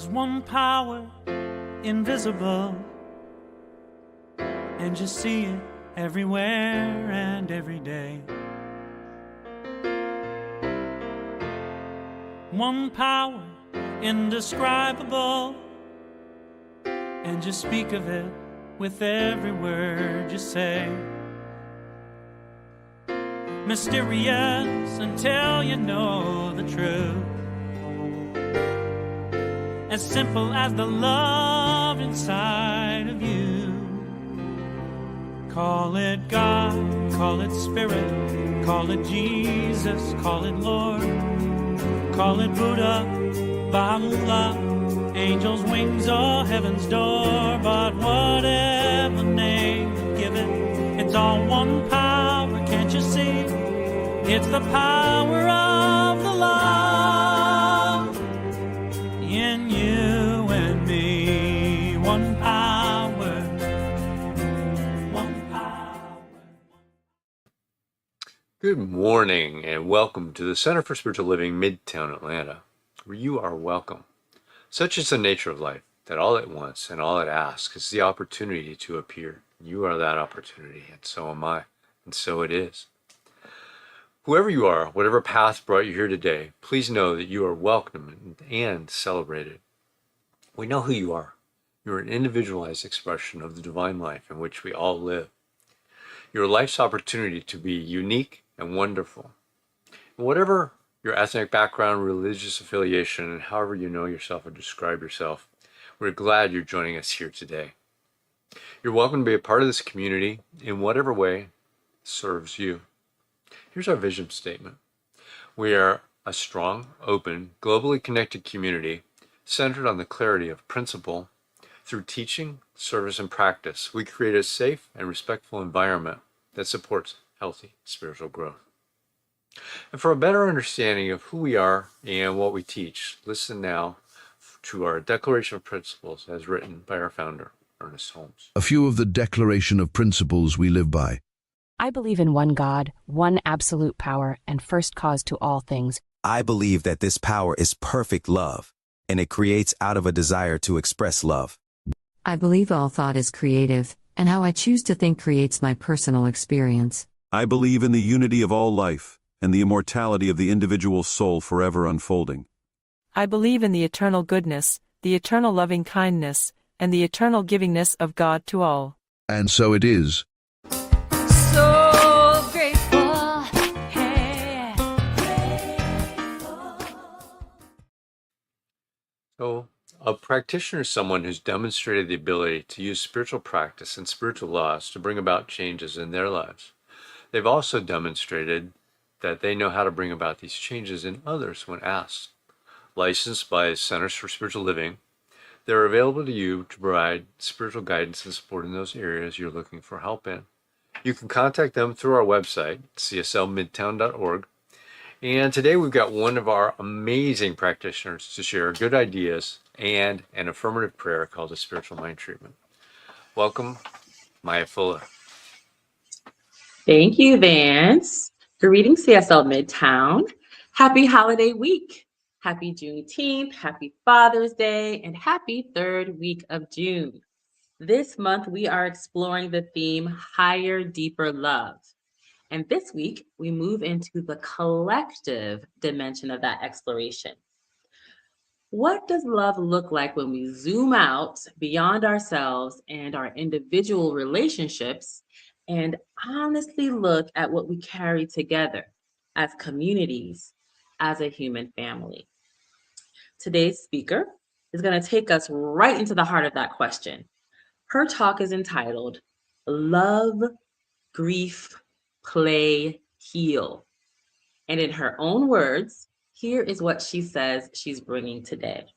There's one power, invisible, and you see it everywhere and every day. One power, indescribable, and you speak of it with every word you say. Mysterious until you know the truth. As simple as the love inside of you. Call it God, call it Spirit, call it Jesus, call it Lord, call it Buddha, Baha'u'llah, angels' wings or heaven's door. But whatever name you give it, it's all one power, can't you see? It's the power of the love in you and me. One power, one power. Good morning and welcome to the Center for Spiritual Living, Midtown, Atlanta, where you are welcome. Such is the nature of life, that all it wants and all it asks is the opportunity to appear. You are that opportunity, and so am I, and so it is. Whoever you are, whatever path brought you here today, please know that you are welcome and celebrated. We know who you are. You're an individualized expression of the divine life in which we all live. Your life's opportunity to be unique and wonderful. Whatever your ethnic background, religious affiliation, and however you know yourself or describe yourself, we're glad you're joining us here today. You're welcome to be a part of this community in whatever way serves you. Here's our vision statement. We are a strong, open, globally connected community centered on the clarity of principle. Through teaching, service, and practice, we create a safe and respectful environment that supports healthy spiritual growth. And for a better understanding of who we are and what we teach, listen now to our Declaration of Principles as written by our founder, Ernest Holmes. A few of the Declaration of Principles we live by. I believe in one God, one absolute power, and first cause to all things. I believe that this power is perfect love, and it creates out of a desire to express love. I believe all thought is creative, and how I choose to think creates my personal experience. I believe in the unity of all life, and the immortality of the individual soul forever unfolding. I believe in the eternal goodness, the eternal loving kindness, and the eternal givingness of God to all. And so it is. So grateful, hey. So, a practitioner is someone who's demonstrated the ability to use spiritual practice and spiritual laws to bring about changes in their lives. They've also demonstrated that they know how to bring about these changes in others when asked. Licensed by Centers for Spiritual Living, they're available to you to provide spiritual guidance and support in those areas you're looking for help in. You can contact them through our website, cslmidtown.org. And today we've got one of our amazing practitioners to share good ideas and an affirmative prayer called a spiritual mind treatment. Welcome, Maya Fuller. Thank you, Vance. Greetings, CSL Midtown. Happy holiday week. Happy Juneteenth, happy Father's Day, and happy third week of June. This month, we are exploring the theme Higher, Deeper Love. And this week, we move into the collective dimension of that exploration. What does love look like when we zoom out beyond ourselves and our individual relationships and honestly look at what we carry together as communities, as a human family? Today's speaker is going to take us right into the heart of that question. Her talk is entitled Love, Grief, Play, Heal. And in her own words, here is what she says she's bringing today.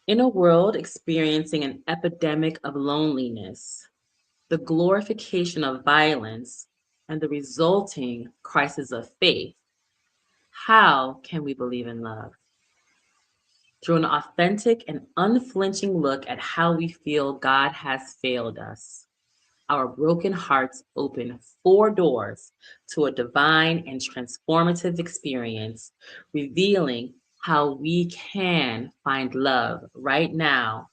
In a world experiencing an epidemic of loneliness, the glorification of violence, and the resulting crisis of faith, how can we believe in love? Through an authentic and unflinching look at how we feel God has failed us, our broken hearts open 4 doors to a divine and transformative experience, revealing how we can find love right now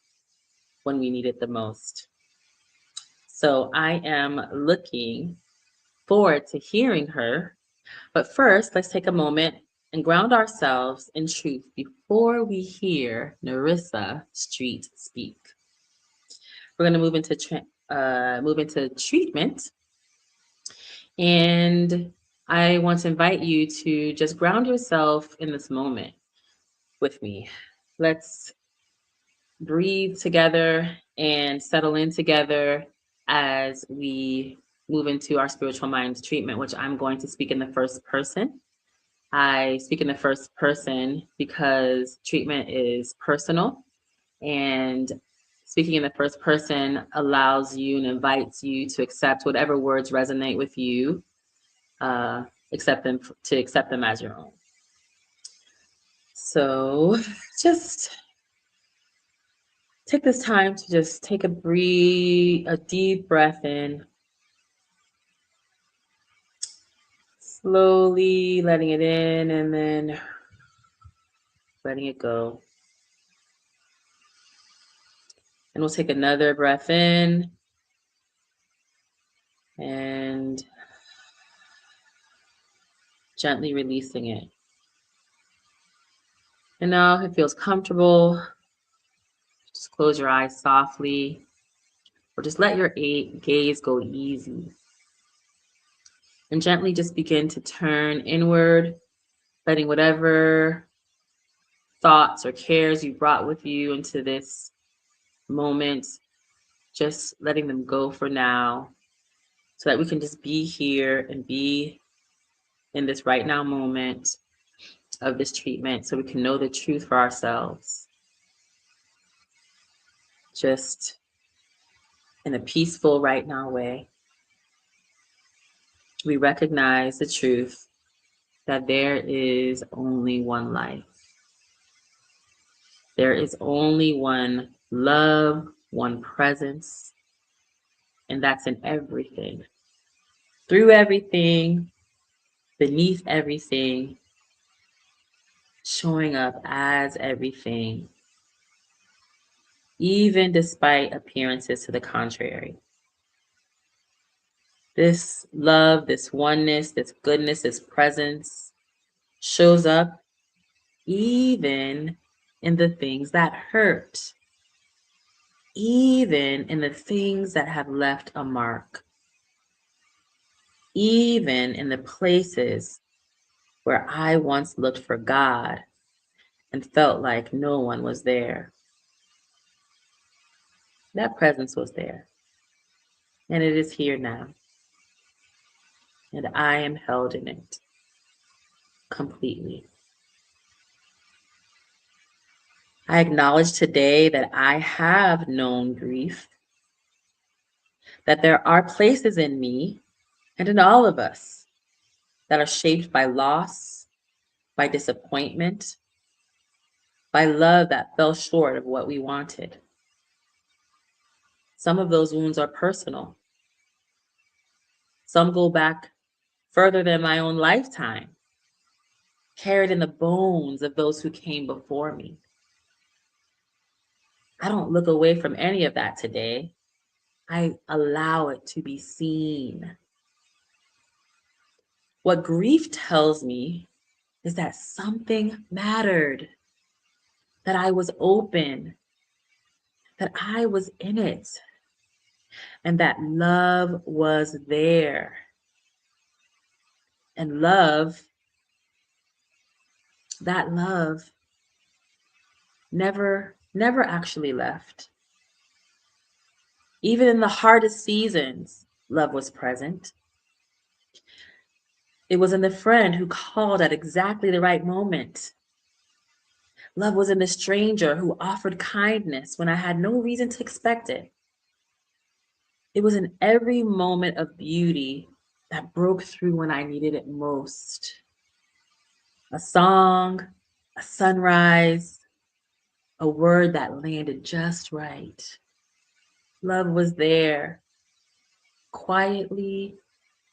when we need it the most. So I am looking forward to hearing her. But first, let's take a moment and ground ourselves in truth before we hear Nerissa Street speak. We're going to move into treatment, and I want to invite you to just ground yourself in this moment with me. Let's breathe together and settle in together as we move into our spiritual mind treatment, which I'm going to speak in the first person. I speak in the first person because treatment is personal, and speaking in the first person allows you and invites you to accept whatever words resonate with you, accept them as your own. So just take this time to just take a deep breath in, slowly letting it in and then letting it go. And we'll take another breath in and gently releasing it. And now, if it feels comfortable, just close your eyes softly, or just let your gaze go easy. And gently just begin to turn inward, letting whatever thoughts or cares you brought with you into this moment, just letting them go for now, so that we can just be here and be in this right now moment of this treatment, so we can know the truth for ourselves. Just in a peaceful right now way, we recognize the truth that there is only one life. There is only one love, one presence, and that's in everything. Through everything, beneath everything, showing up as everything, even despite appearances to the contrary. This love, this oneness, this goodness, this presence shows up even in the things that hurt, even in the things that have left a mark, even in the places where I once looked for God and felt like no one was there. That presence was there, and it is here now, and I am held in it completely. I acknowledge today that I have known grief, that there are places in me and in all of us that are shaped by loss, by disappointment, by love that fell short of what we wanted. Some of those wounds are personal. Some go back further than my own lifetime, carried in the bones of those who came before me. I don't look away from any of that today. I allow it to be seen. What grief tells me is that something mattered, that I was open, that I was in it, and that love was there. And that love never actually left. Even in the hardest seasons, love was present. It was in the friend who called at exactly the right moment. Love was in the stranger who offered kindness when I had no reason to expect it. It was in every moment of beauty that broke through when I needed it most. A song, a sunrise, a word that landed just right. Love was there, quietly,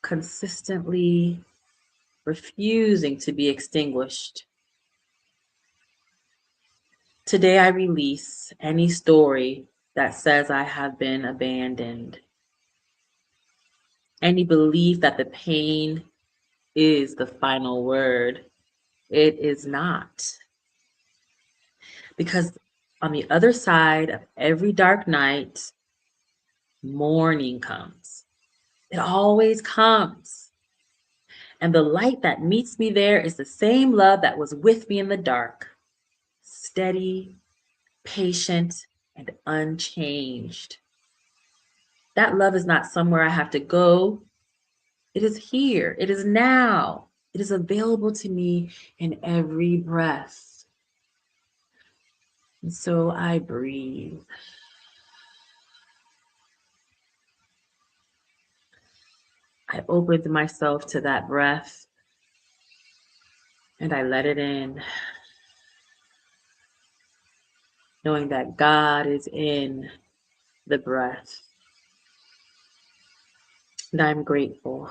consistently, refusing to be extinguished. Today I release any story that says I have been abandoned. Any belief that the pain is the final word. It is not. Because on the other side of every dark night, morning comes. It always comes. And the light that meets me there is the same love that was with me in the dark. Steady, patient, and unchanged. That love is not somewhere I have to go. It is here. It is now. It is available to me in every breath. And so I breathe. I opened myself to that breath and I let it in, knowing that God is in the breath. And I'm grateful.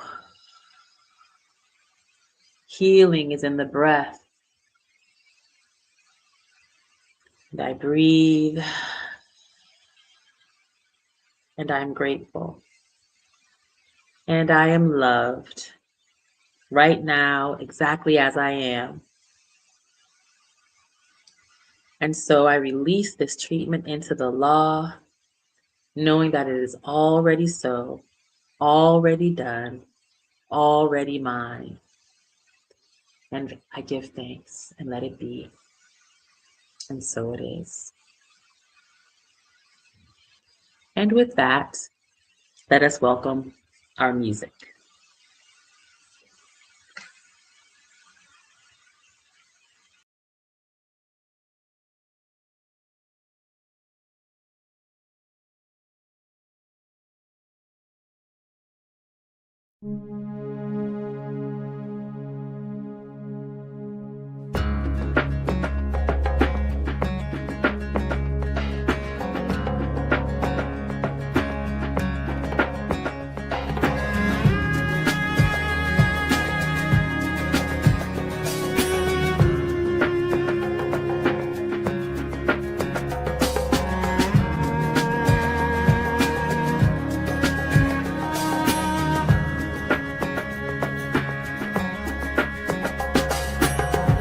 Healing is in the breath. And I breathe. And I'm grateful. And I am loved right now, exactly as I am. And so I release this treatment into the law, knowing that it is already so, already done, already mine. And I give thanks and let it be. And so it is. And with that, let us welcome our music.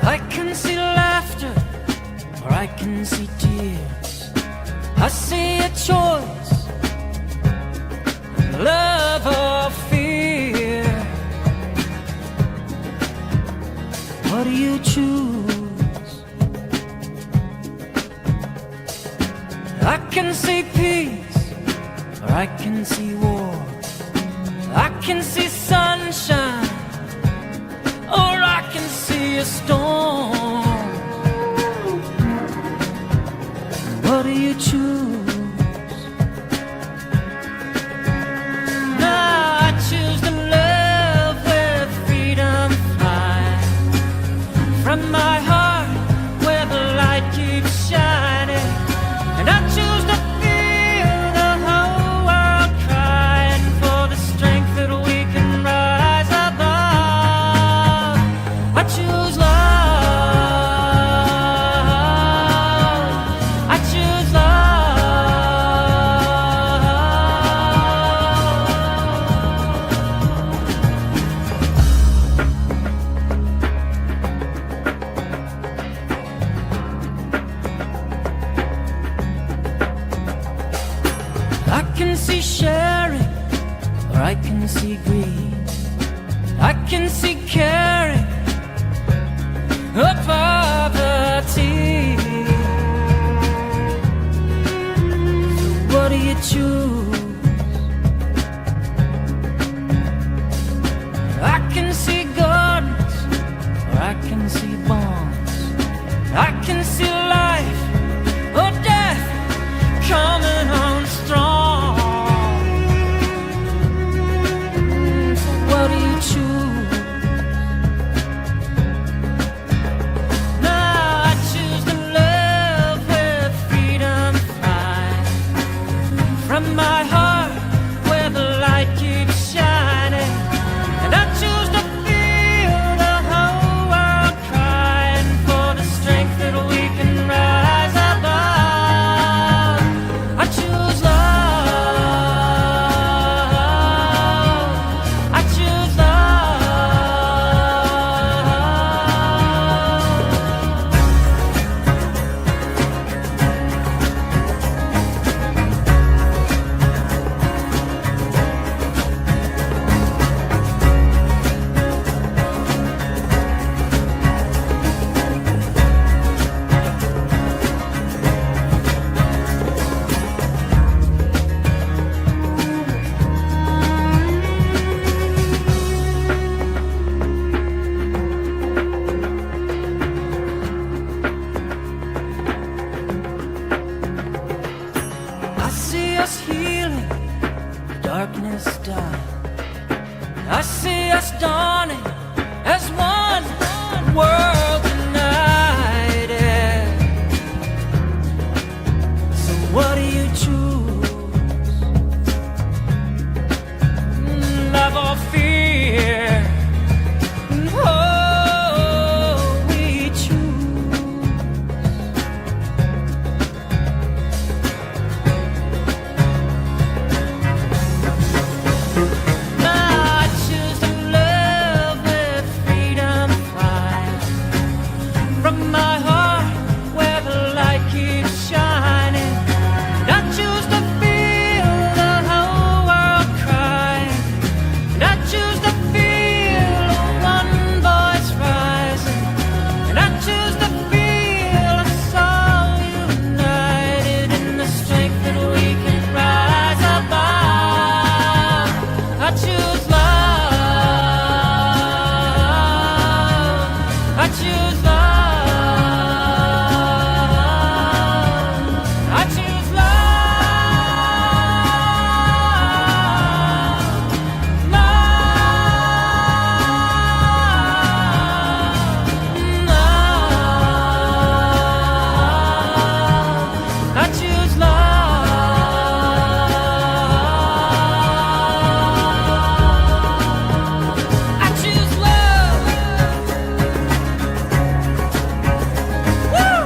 I can see laughter, or I can see tears. I see a choice, love or fear. What do you choose? I can see peace, or I can see war. I can see sunshine, or I can see a storm. What do you choose? Now I choose the love where freedom flies from my heart, where the light keeps shining. And I choose to feel the whole world crying for the strength that we can rise above. I choose love. I choose love. I can see sharing, or I can see greed. I can see caring, or poverty. So what do you choose? I can see gardens, or I can see bonds. I can see life or death coming on strong. So what do you choose? of my heart where the light keeps shining. And I choose to feel the whole world crying. And I choose to feel one voice rising. And I choose to feel us all united in the strength that we can rise above. I choose love. I choose love. I choose love. Love. I choose love. I choose love. Woo!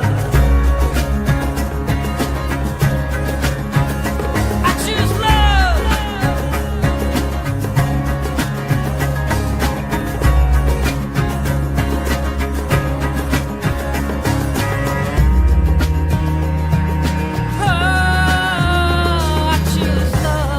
I choose love. Oh, I choose love.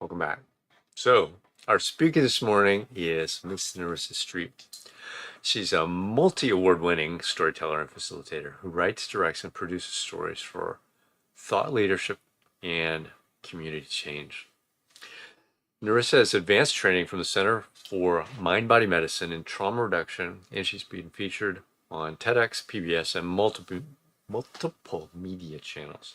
Welcome back. So, our speaker this morning is Miss Nerissa Streep. She's a multi-award winning storyteller and facilitator who writes, directs, and produces stories for thought leadership and community change. Nerissa has advanced training from the Center for Mind-Body Medicine and Trauma Reduction, and she's been featured on TEDx, PBS, and multiple media channels.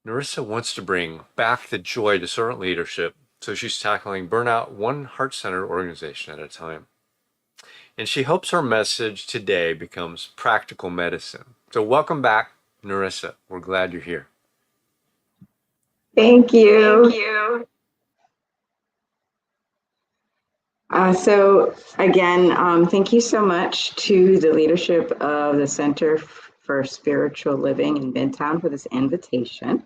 Nerissa wants to bring back the joy to servant leadership, so she's tackling burnout one heart-centered organization at a time. And she hopes her message today becomes practical medicine. So welcome back, Nerissa. We're glad you're here. Thank you. So again, thank you so much to the leadership of the Center for Spiritual Living in Midtown for this invitation.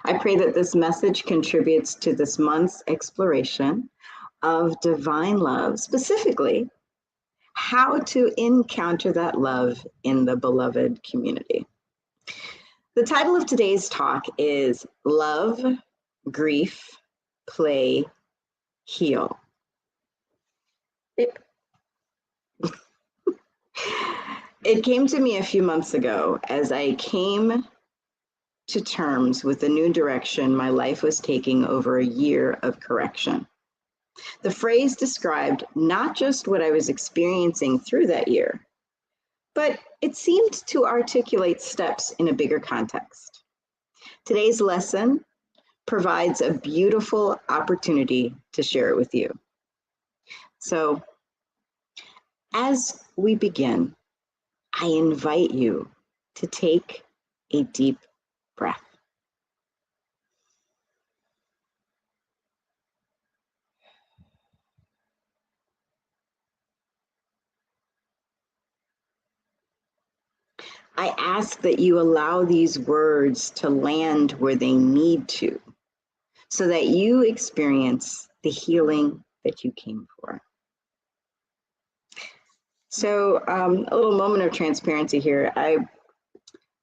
I pray that this message contributes to this month's exploration of divine love, specifically how to encounter that love in the beloved community. The title of today's talk is Love, Grief, Play, Heal. It came to me a few months ago as I came to terms with the new direction my life was taking over a year of correction. The phrase described not just what I was experiencing through that year, but it seemed to articulate steps in a bigger context. Today's lesson provides a beautiful opportunity to share it with you. So, as we begin, I invite you to take a deep breath. I ask that you allow these words to land where they need to, so that you experience the healing that you came for. So a little moment of transparency here. I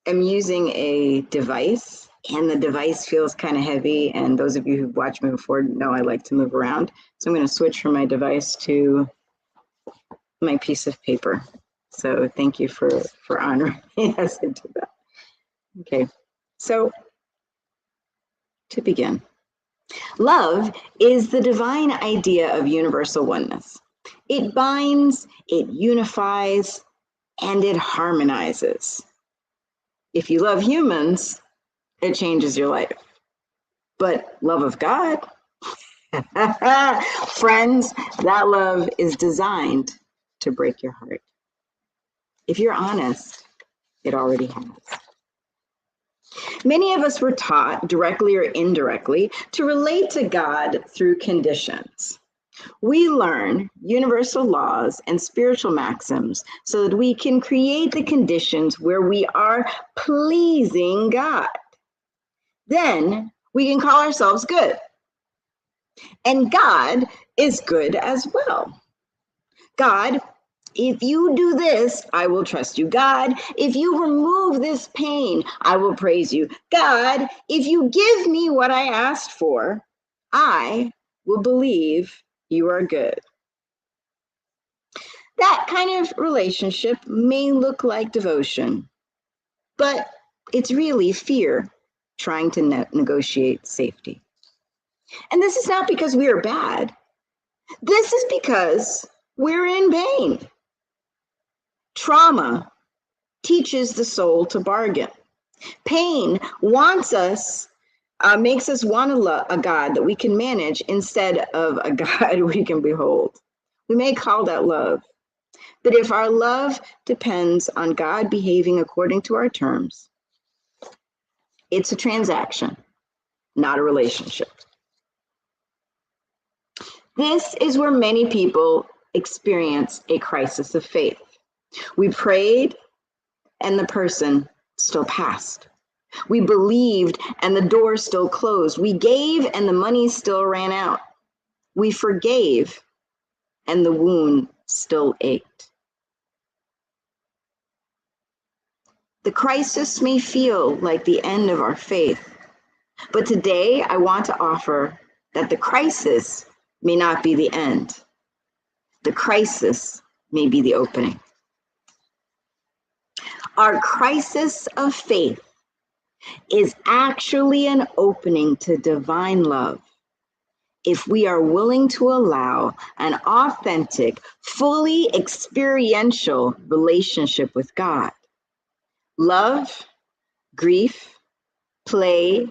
am using a device, and the device feels kind of heavy, and those of you who've watched me before know I like to move around. So I'm going to switch from my device to my piece of paper. So thank you for honoring me as I do that. Okay, so to begin, love is the divine idea of universal oneness. It binds, it unifies, and it harmonizes. If you love humans, it changes your life. But love of God, friends, that love is designed to break your heart. If you're honest, it already has. Many of us were taught, directly or indirectly, to relate to God through conditions. We learn universal laws and spiritual maxims so that we can create the conditions where we are pleasing God. Then we can call ourselves good. And God is good as well. God, if you do this, I will trust you. God, if you remove this pain, I will praise you. God, if you give me what I asked for, I will believe you are good. That kind of relationship may look like devotion, but it's really fear trying to negotiate safety. And this is not because we are bad. This is because we're in pain. Trauma teaches the soul to bargain. Pain makes us want a God that we can manage instead of a God we can behold. We may call that love. But if our love depends on God behaving according to our terms, it's a transaction, not a relationship. This is where many people experience a crisis of faith. We prayed and the person still passed. We believed and the door still closed. We gave and the money still ran out. We forgave and the wound still ached. The crisis may feel like the end of our faith, but today I want to offer that the crisis may not be the end. The crisis may be the opening. Our crisis of faith is actually an opening to divine love if we are willing to allow an authentic, fully experiential relationship with God. Love, grief, play,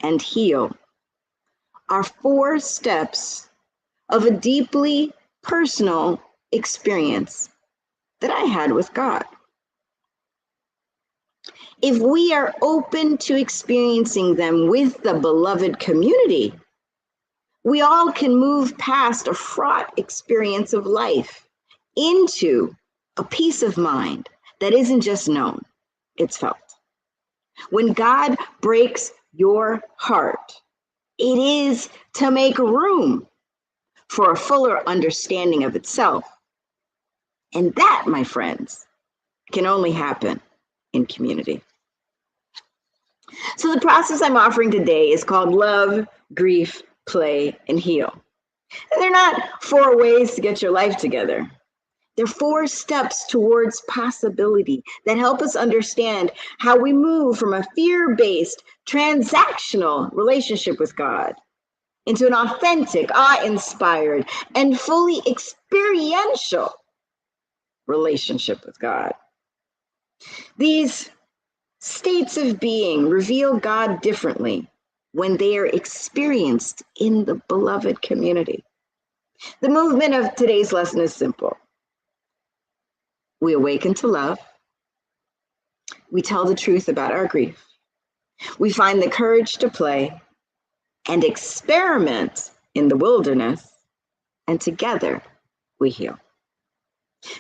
and heal are 4 steps of a deeply personal experience that I had with God. If we are open to experiencing them with the beloved community, we all can move past a fraught experience of life into a peace of mind that isn't just known, it's felt. When God breaks your heart, it is to make room for a fuller understanding of itself. And that, my friends, can only happen in community. So the process I'm offering today is called Love, Grief, Play, and Heal. And they're not 4 ways to get your life together. They're 4 steps towards possibility that help us understand how we move from a fear-based, transactional relationship with God into an authentic, awe-inspired, and fully experiential relationship with God. These states of being reveal God differently when they are experienced in the beloved community. The movement of today's lesson is simple. We awaken to love. We tell the truth about our grief. We find the courage to play and experiment in the wilderness, and together we heal.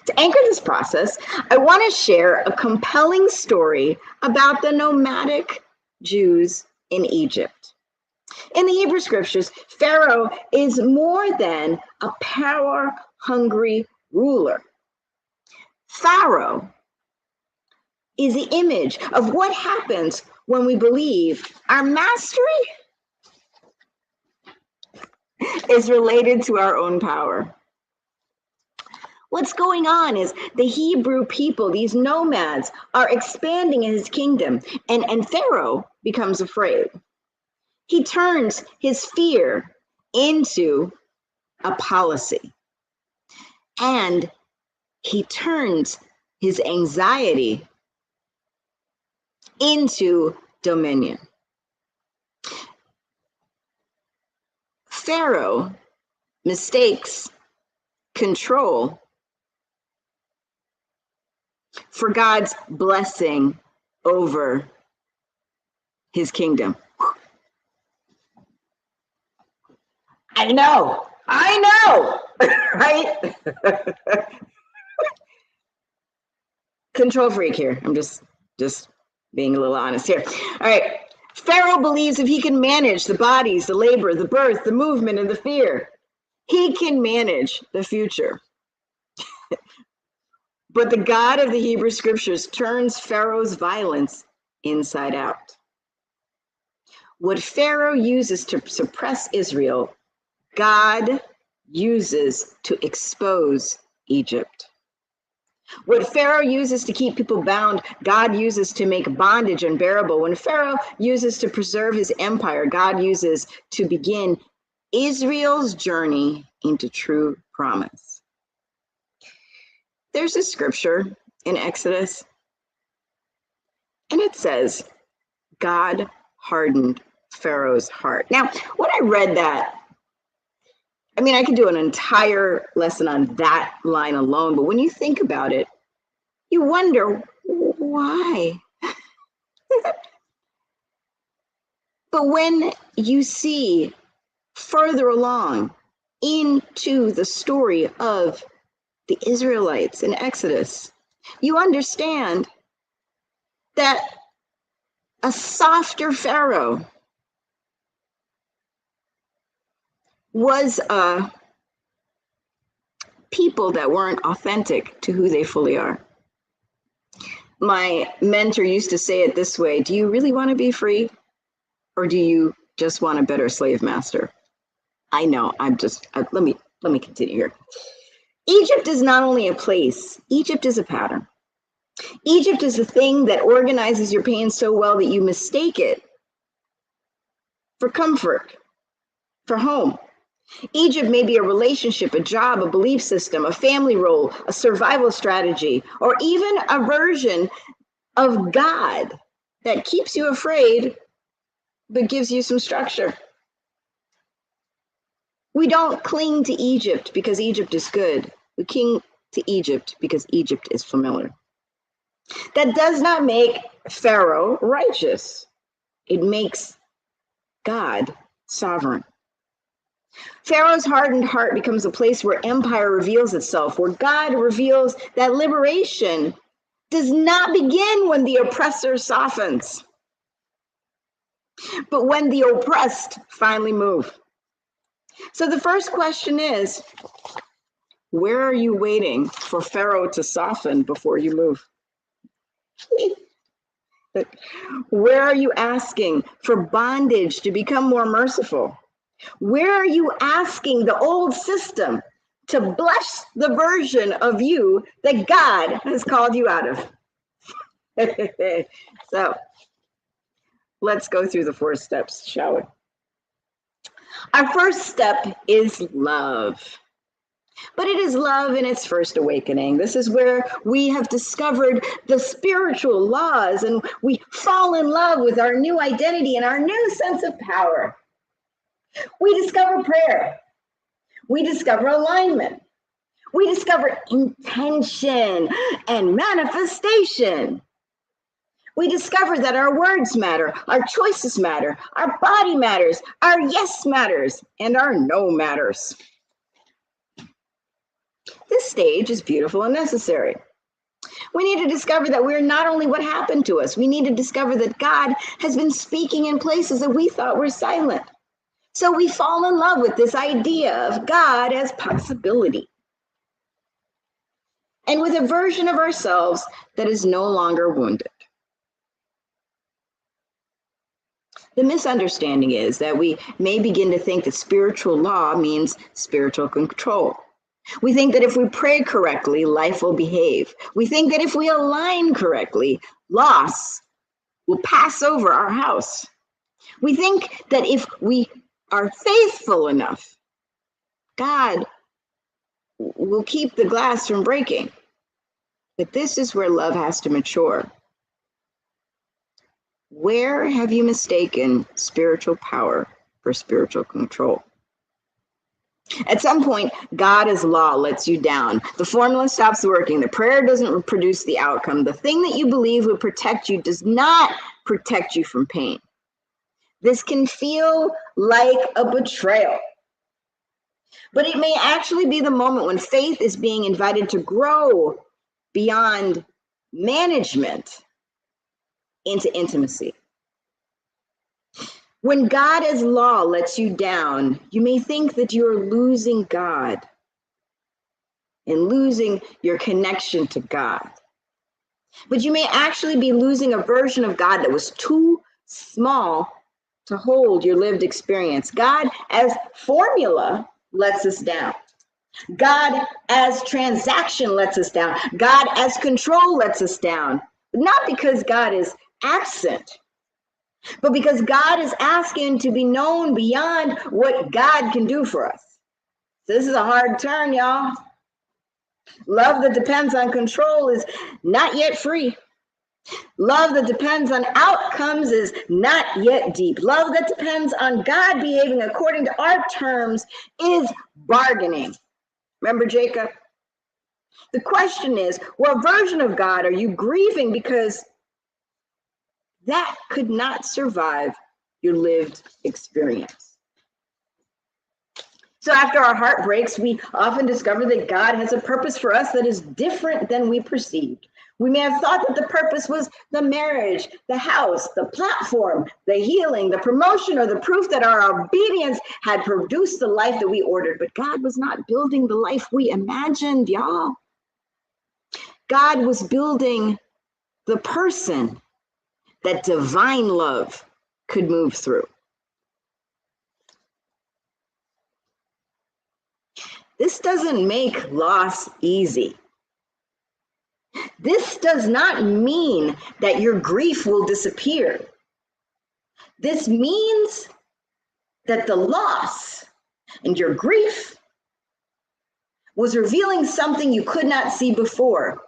To anchor this process, I want to share a compelling story about the nomadic Jews in Egypt. In the Hebrew scriptures, Pharaoh is more than a power-hungry ruler. Pharaoh is the image of what happens when we believe our mastery is related to our own power. What's going on is the Hebrew people, these nomads, are expanding in his kingdom, and Pharaoh becomes afraid. He turns his fear into a policy, and he turns his anxiety into dominion. Pharaoh mistakes control for God's blessing over his kingdom. I know, right? Control freak here. I'm just being a little honest here. All right. Pharaoh believes if he can manage the bodies, the labor, the birth, the movement, and the fear, he can manage the future. But the God of the Hebrew scriptures turns Pharaoh's violence inside out. What Pharaoh uses to suppress Israel, God uses to expose Egypt. What Pharaoh uses to keep people bound, God uses to make bondage unbearable. When Pharaoh uses to preserve his empire, God uses to begin Israel's journey into true promise. There's a scripture in Exodus, and it says, God hardened Pharaoh's heart. Now, when I read that, I mean, I could do an entire lesson on that line alone, but when you think about it, you wonder why. But when you see further along into the story of the Israelites in Exodus, you understand that a softer Pharaoh was a people that weren't authentic to who they fully are. My mentor used to say it this way: do you really want to be free, or do you just want a better slave master? I know, let me continue here. Egypt is not only a place, Egypt is a pattern. Egypt is the thing that organizes your pain so well that you mistake it for comfort, for home. Egypt may be a relationship, a job, a belief system, a family role, a survival strategy, or even a version of God that keeps you afraid but gives you some structure. We don't cling to Egypt because Egypt is good. We cling to Egypt because Egypt is familiar. That does not make Pharaoh righteous. It makes God sovereign. Pharaoh's hardened heart becomes a place where empire reveals itself, where God reveals that liberation does not begin when the oppressor softens, but when the oppressed finally move. So the first question is, where are you waiting for Pharaoh to soften before you move? Where are you asking for bondage to become more merciful? Where are you asking the old system to bless the version of you that God has called you out of? So let's go through the 4 steps, shall we? Our first step is love. But it is love in its first awakening. This is where we have discovered the spiritual laws and we fall in love with our new identity and our new sense of power. We discover prayer. We discover alignment. We discover intention and manifestation. We discover that our words matter, our choices matter, our body matters, our yes matters, and our no matters. This stage is beautiful and necessary. We need to discover that we're not only what happened to us, we need to discover that God has been speaking in places that we thought were silent. So we fall in love with this idea of God as possibility, and with a version of ourselves that is no longer wounded. The misunderstanding is that we may begin to think that spiritual law means spiritual control. We think that if we pray correctly, life will behave. We think that if we align correctly, loss will pass over our house. We think that if we are faithful enough, God will keep the glass from breaking. But this is where love has to mature. Where have you mistaken spiritual power for spiritual control? At some point, God as law lets you down. The formula stops working. The prayer doesn't produce the outcome. The thing that you believe would protect you does not protect you from pain. This can feel like a betrayal, but it may actually be the moment when faith is being invited to grow beyond management into intimacy. When God as law lets you down, you may think that you're losing God and losing your connection to God. But you may actually be losing a version of God that was too small to hold your lived experience. God as formula lets us down. God as transaction lets us down. God as control lets us down. Not because God is absent, but because God is asking to be known beyond what God can do for us. This is a hard turn, y'all. Love that depends on control is not yet free. Love that depends on outcomes is not yet deep. Love that depends on God behaving according to our terms is bargaining. Remember Jacob? The question is, what version of God are you grieving because that could not survive your lived experience? So after our heart breaks, we often discover that God has a purpose for us that is different than we perceived. We may have thought that the purpose was the marriage, the house, the platform, the healing, the promotion, or the proof that our obedience had produced the life that we ordered. But God was not building the life we imagined, y'all. God was building the person that divine love could move through. This doesn't make loss easy. This does not mean that your grief will disappear. This means that the loss and your grief was revealing something you could not see before.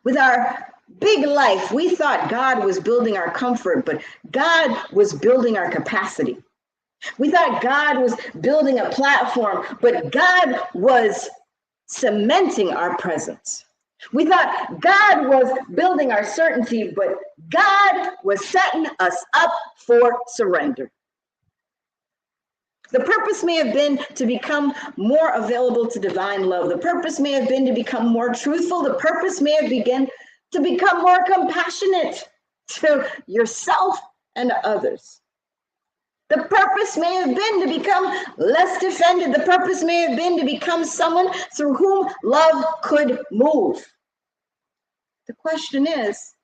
With our big life, we thought God was building our comfort, but God was building our capacity. We thought God was building a platform, but God was cementing our presence. We thought God was building our certainty, but God was setting us up for surrender. The purpose may have been to become more available to divine love. The purpose may have been to become more truthful. The purpose may have been to become more compassionate to yourself and to others. The purpose may have been to become less defended. The purpose may have been to become someone through whom love could move. The question is,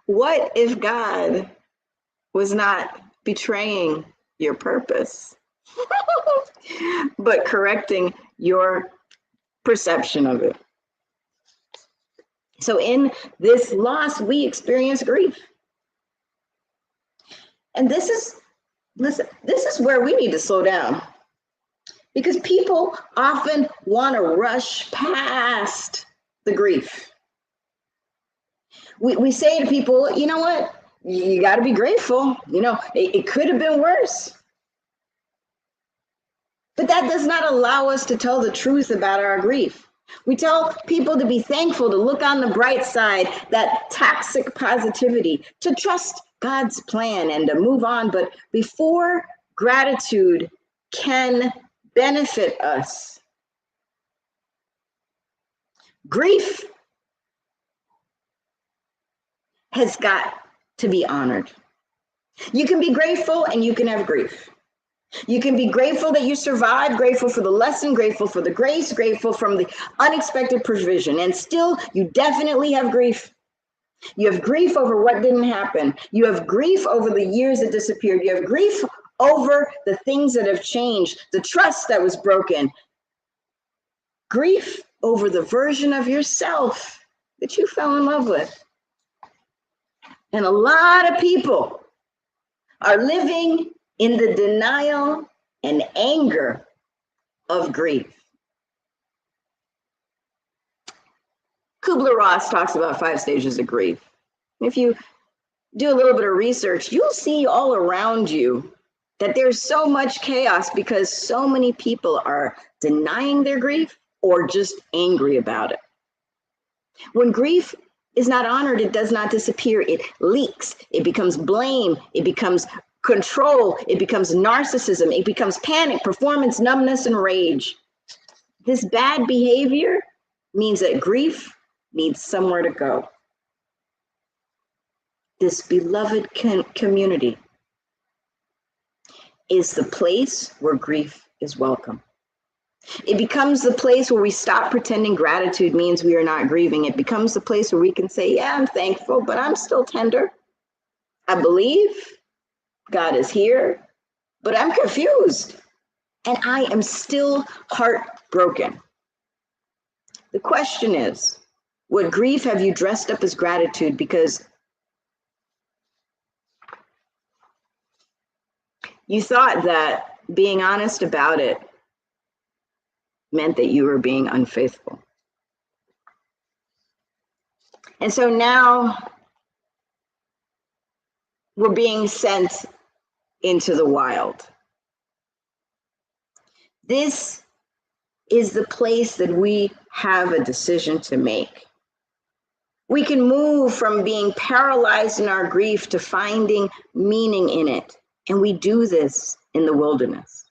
what if God was not betraying your purpose, but correcting your perception of it? So in this loss, we experience grief. And this is where we need to slow down, because people often want to rush past the grief. We say to people, you know what? You got to be grateful. You know, it could have been worse. But that does not allow us to tell the truth about our grief. We tell people to be thankful, to look on the bright side, that toxic positivity, to trust God's plan and to move on. But before gratitude can benefit us, grief has got to be honored. You can be grateful and you can have grief. You can be grateful that you survived, grateful for the lesson, grateful for the grace, grateful from the unexpected provision, and still you definitely have grief. You have grief over what didn't happen. You have grief over the years that disappeared. You have grief over the things that have changed, the trust that was broken. Grief over the version of yourself that you fell in love with. And a lot of people are living in the denial and anger of grief. Kubler-Ross talks about 5 stages of grief. If you do a little bit of research, you'll see all around you that there's so much chaos because so many people are denying their grief or just angry about it. When grief is not honored, it does not disappear. It leaks. It becomes blame. It becomes control. It becomes narcissism. It becomes panic, performance, numbness, and rage. This bad behavior means that grief needs somewhere to go. This beloved community is the place where grief is welcome. It becomes the place where we stop pretending gratitude means we are not grieving. It becomes the place where we can say, yeah, I'm thankful, but I'm still tender. I believe God is here, but I'm confused. And I am still heartbroken. The question is, what grief have you dressed up as gratitude? Because you thought that being honest about it meant that you were being unfaithful. And so now we're being sent into the wild. This is the place that we have a decision to make. We can move from being paralyzed in our grief to finding meaning in it. And we do this in the wilderness.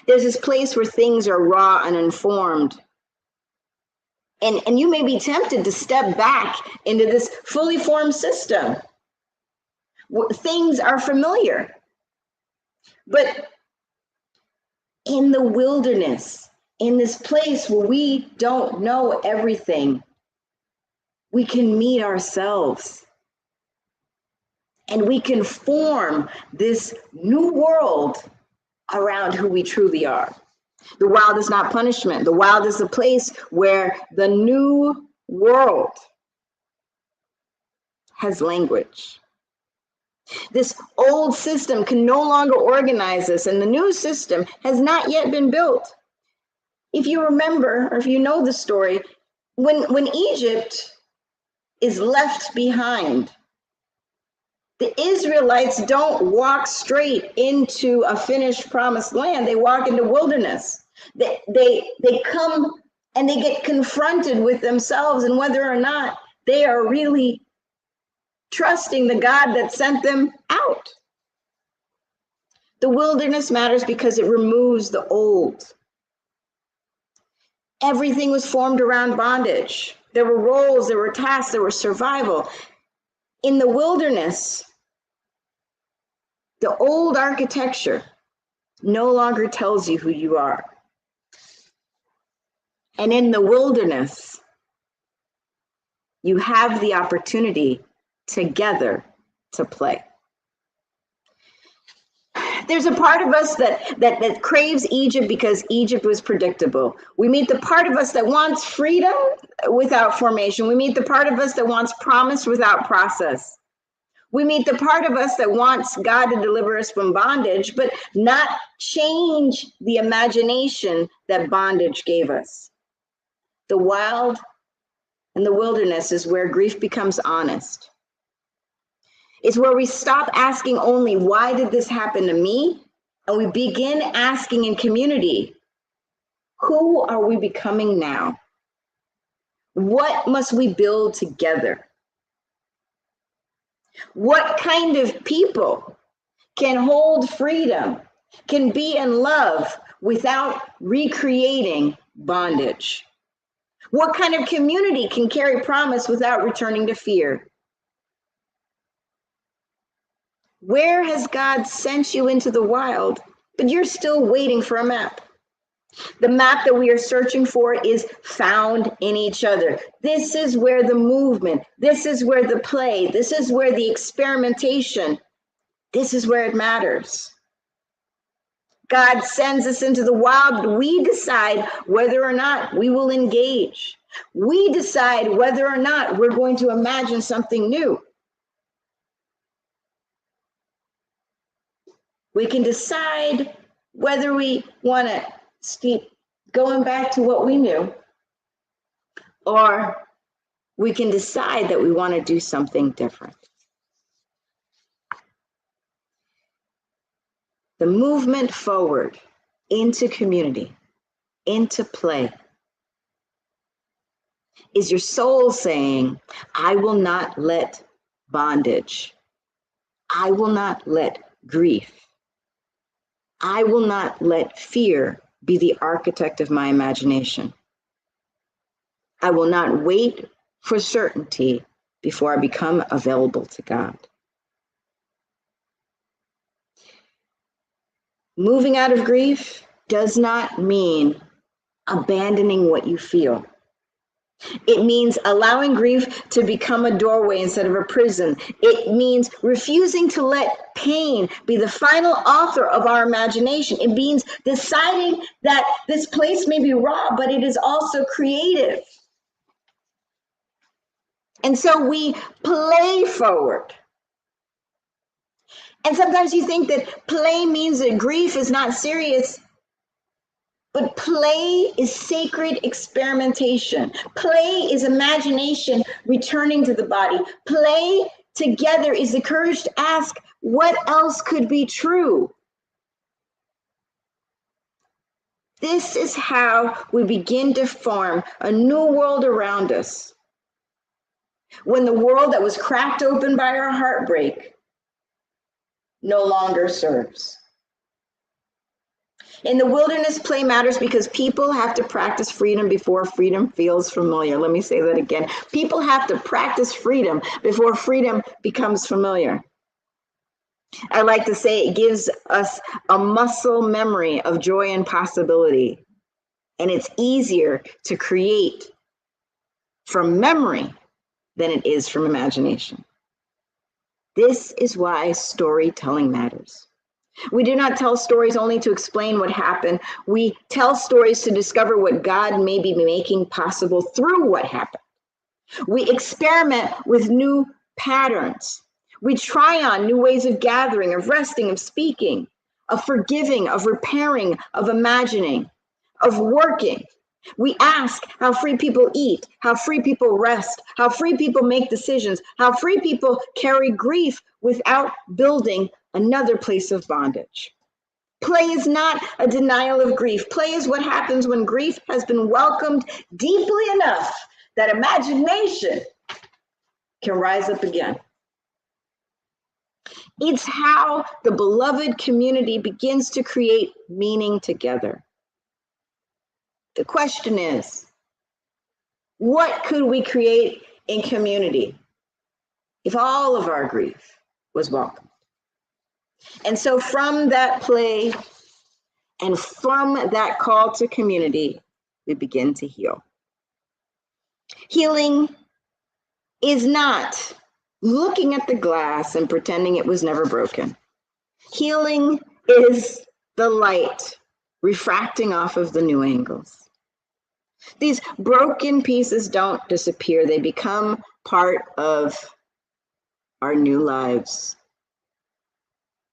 There's this place where things are raw and unformed. And you may be tempted to step back into this fully formed system. Things are familiar. But in the wilderness, in this place where we don't know everything, we can meet ourselves. And we can form this new world around who we truly are. The wild is not punishment. The wild is the place where the new world has language. This old system can no longer organize us, and the new system has not yet been built. If you remember, or if you know the story, when Egypt is left behind, the Israelites don't walk straight into a finished promised land. They walk into wilderness. They come and they get confronted with themselves and whether or not they are really trusting the God that sent them out. The wilderness matters because it removes the old. Everything was formed around bondage. There were roles, there were tasks, there was survival. In the wilderness, the old architecture no longer tells you who you are. And in the wilderness, you have the opportunity together to play. There's a part of us that craves Egypt because Egypt was predictable. We meet the part of us that wants freedom without formation. We meet the part of us that wants promise without process. We meet the part of us that wants God to deliver us from bondage, but not change the imagination that bondage gave us. The wild and the wilderness is where grief becomes honest. It's where we stop asking only, why did this happen to me? And we begin asking in community, who are we becoming now? What must we build together? What kind of people can hold freedom, can be in love without recreating bondage? What kind of community can carry promise without returning to fear? Where has God sent you into the wild, but you're still waiting for a map? The map that we are searching for is found in each other. This is where the movement, this is where the play, this is where the experimentation, this is where it matters. God sends us into the wild, but we decide whether or not we will engage. We decide whether or not we're going to imagine something new. We can decide whether we want to keep going back to what we knew, or we can decide that we want to do something different. The movement forward into community, into play, is your soul saying, I will not let bondage, I will not let grief, I will not let fear be the architect of my imagination. I will not wait for certainty before I become available to God. Moving out of grief does not mean abandoning what you feel. It means allowing grief to become a doorway instead of a prison. It means refusing to let pain be the final author of our imagination. It means deciding that this place may be raw, but it is also creative. And so we play forward. And sometimes you think that play means that grief is not serious. But play is sacred experimentation. Play is imagination returning to the body. Play together is the courage to ask, what else could be true? This is how we begin to form a new world around us. When the world that was cracked open by our heartbreak no longer serves. In the wilderness, play matters because people have to practice freedom before freedom feels familiar. Let me say that again. People have to practice freedom before freedom becomes familiar. I like to say it gives us a muscle memory of joy and possibility. And it's easier to create from memory than it is from imagination. This is why storytelling matters. We do not tell stories only to explain what happened. We tell stories to discover what God may be making possible through what happened. We experiment with new patterns. We try on new ways of gathering, of resting, of speaking, of forgiving, of repairing, of imagining, of working. We ask how free people eat, how free people rest, how free people make decisions, how free people carry grief without building another place of bondage. Play is not a denial of grief. Play is what happens when grief has been welcomed deeply enough that imagination can rise up again. It's how the beloved community begins to create meaning together. The question is, what could we create in community if all of our grief was welcomed? And so from that play and from that call to community, we begin to heal. Healing is not looking at the glass and pretending it was never broken. Healing is the light refracting off of the new angles. These broken pieces don't disappear. They become part of our new lives.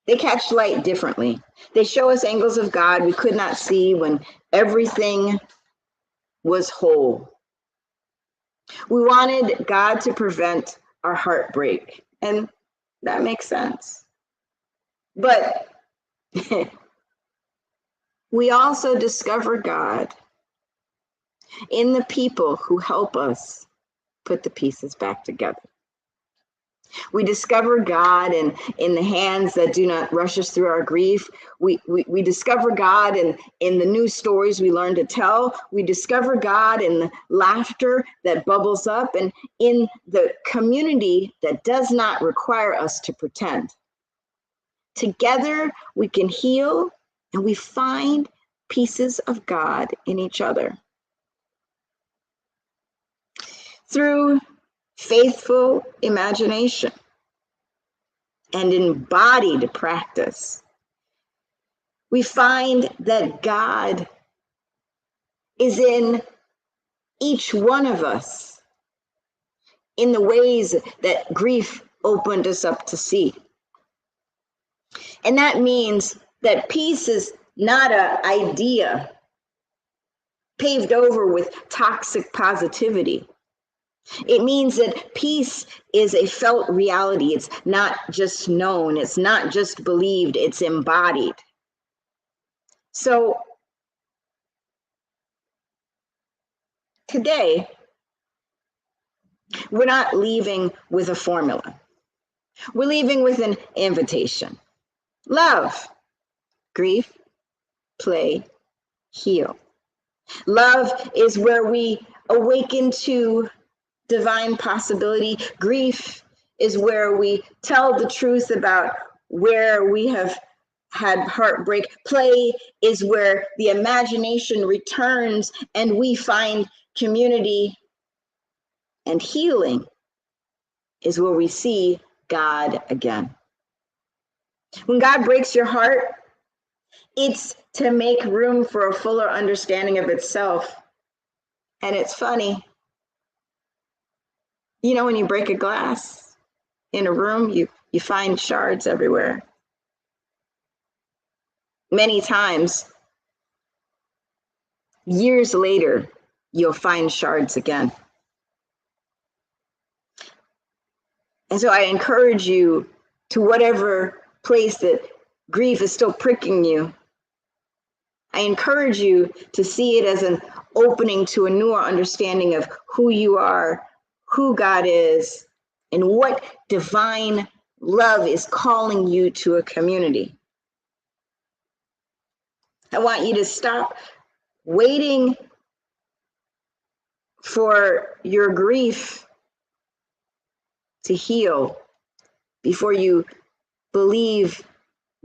They catch light differently. They show us angles of God we could not see when everything was whole. We wanted God to prevent our heartbreak, and that makes sense. But we also discover God in the people who help us put the pieces back together. We discover God in the hands that do not rush us through our grief. We discover God in the new stories we learn to tell. We discover God in the laughter that bubbles up and in the community that does not require us to pretend. Together, we can heal and we find pieces of God in each other. Through faithful imagination and embodied practice, we find that God is in each one of us in the ways that grief opened us up to see. And that means that peace is not an idea paved over with toxic positivity. It means that peace is a felt reality. It's not just known. It's not just believed. It's embodied. So today, We're not leaving with a formula. We're leaving with an invitation. Love, grief, play, heal. Love is where we awaken to divine possibility. Grief is where we tell the truth about where we have had heartbreak. Play is where the imagination returns and we find community. And healing is where we see God again. When God breaks your heart, it's to make room for a fuller understanding of itself. And it's funny, you know, when you break a glass in a room, you find shards everywhere. Many times, years later, you'll find shards again. And so I encourage you, to whatever place that grief is still pricking you, I encourage you to see it as an opening to a newer understanding of who you are, who God is, and what divine love is calling you to a community. I want you to stop waiting for your grief to heal before you believe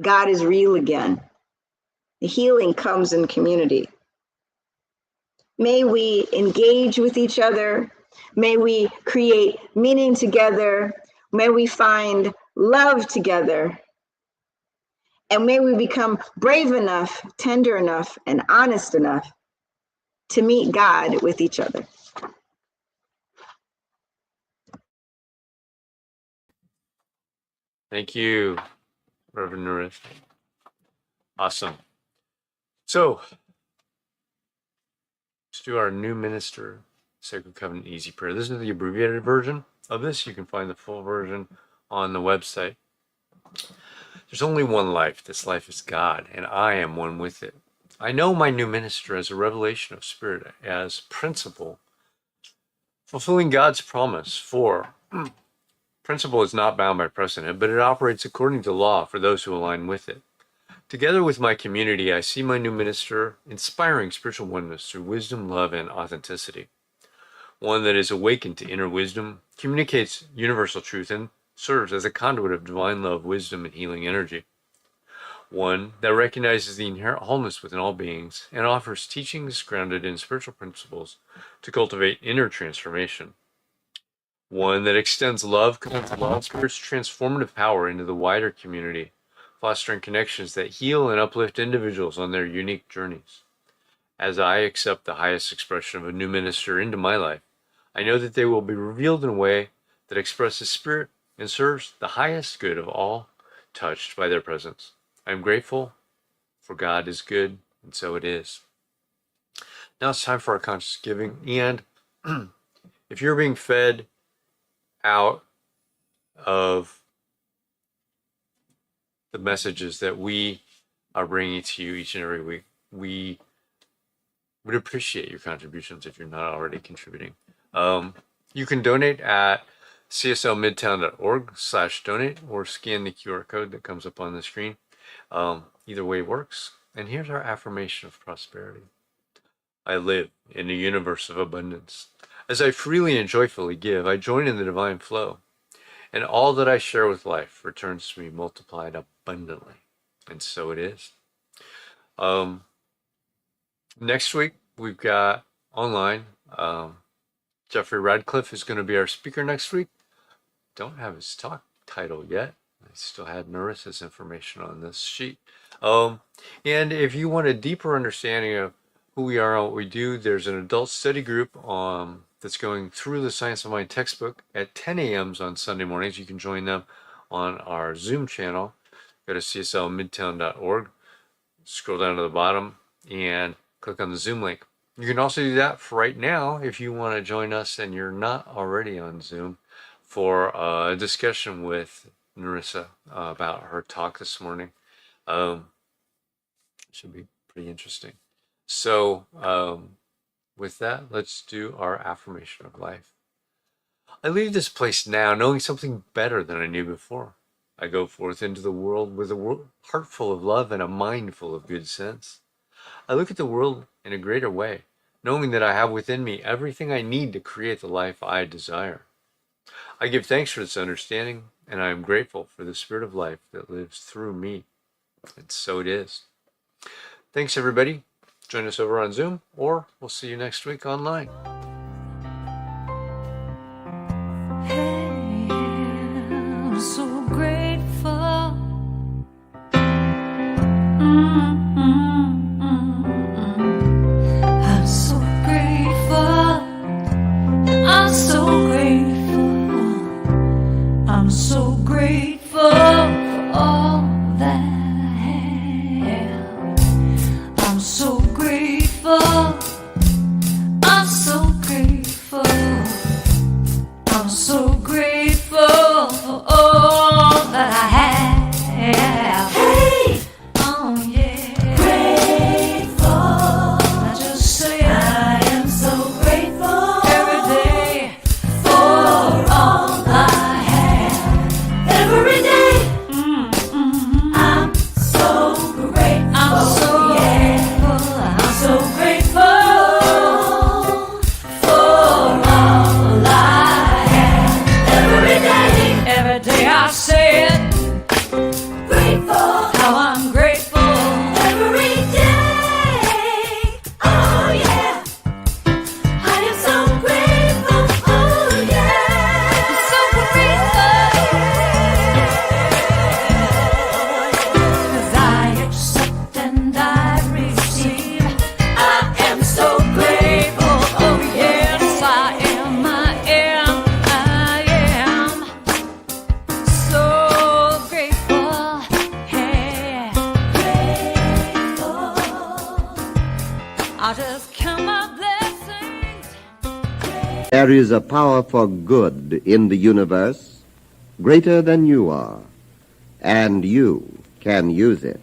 God is real again. The healing comes in community. May we engage with each other. May we create meaning together. May we find love together. And may we become brave enough, tender enough, and honest enough to meet God with each other. Thank you, Reverend Nerissa. Awesome. So, let's do our new minister, Sacred Covenant Easy Prayer. This is the abbreviated version of this. You can find the full version on the website. There's only one life. This life is God, and I am one with it. I know my new minister as a revelation of spirit, as principle, fulfilling God's promise. For principle is not bound by precedent, but it operates according to law for those who align with it. Together with my community, I see my new minister inspiring spiritual oneness through wisdom, love, and authenticity. One that is awakened to inner wisdom, communicates universal truth, and serves as a conduit of divine love, wisdom, and healing energy. One that recognizes the inherent wholeness within all beings and offers teachings grounded in spiritual principles to cultivate inner transformation. One that extends love, spirit's transformative power into the wider community, fostering connections that heal and uplift individuals on their unique journeys. As I accept the highest expression of a new minister into my life, I know that they will be revealed in a way that expresses spirit and serves the highest good of all touched by their presence. I am grateful, for God is good, and so it is. Now it's time for our conscious giving, and if you're being fed out of the messages that we are bringing to you each and every week, we would appreciate your contributions if you're not already contributing. You can donate at cslmidtown.org/donate or scan the QR code that comes up on the screen. Either way works. And here's our affirmation of prosperity. I live in a universe of abundance. As I freely and joyfully give, I join in the divine flow. And all that I share with life returns to me multiplied abundantly. And so it is. Next week, we've got online, Jeffrey Radcliffe is going to be our speaker next week. Don't have his talk title yet. I still had Nerissa's information on this sheet. And if you want a deeper understanding of who we are and what we do, there's an adult study group that's going through the Science of Mind textbook at 10 a.m. on Sunday mornings. You can join them on our Zoom channel. Go to cslmidtown.org, scroll down to the bottom, and click on the Zoom link. You can also do that for right now if you want to join us and you're not already on Zoom for a discussion with Nerissa about her talk this morning. Should be pretty interesting. So with that, let's do our affirmation of life. I leave this place now knowing something better than I knew before. I go forth into the world with a heart full of love and a mind full of good sense. I look at the world in a greater way, knowing that I have within me everything I need to create the life I desire. I give thanks for this understanding, and I am grateful for the spirit of life that lives through me. And so it is. Thanks, everybody. Join us over on Zoom, or we'll see you next week online. I'm so grateful. I'm so grateful. I'm so grateful. I'm so grateful for all that I have. I'm so grateful. I'm so grateful. I'm so grateful for all that I have. Hey! Oh yeah. Grateful. I just say I am so grateful every day for all I have. Every day. I'm so grateful. I'm so grateful. I'm so grateful for all I have. Every day I say it. Grateful. How I'm grateful. Every day. Oh yeah. I am so grateful. Oh yeah. I'm so grateful. 'Cause I accept and I receive. I am so grateful. Oh yes, I am. I am. I am so grateful. Hey, grateful. I'll just count my blessings. There is a power for good in the universe greater than you are, and you can use it.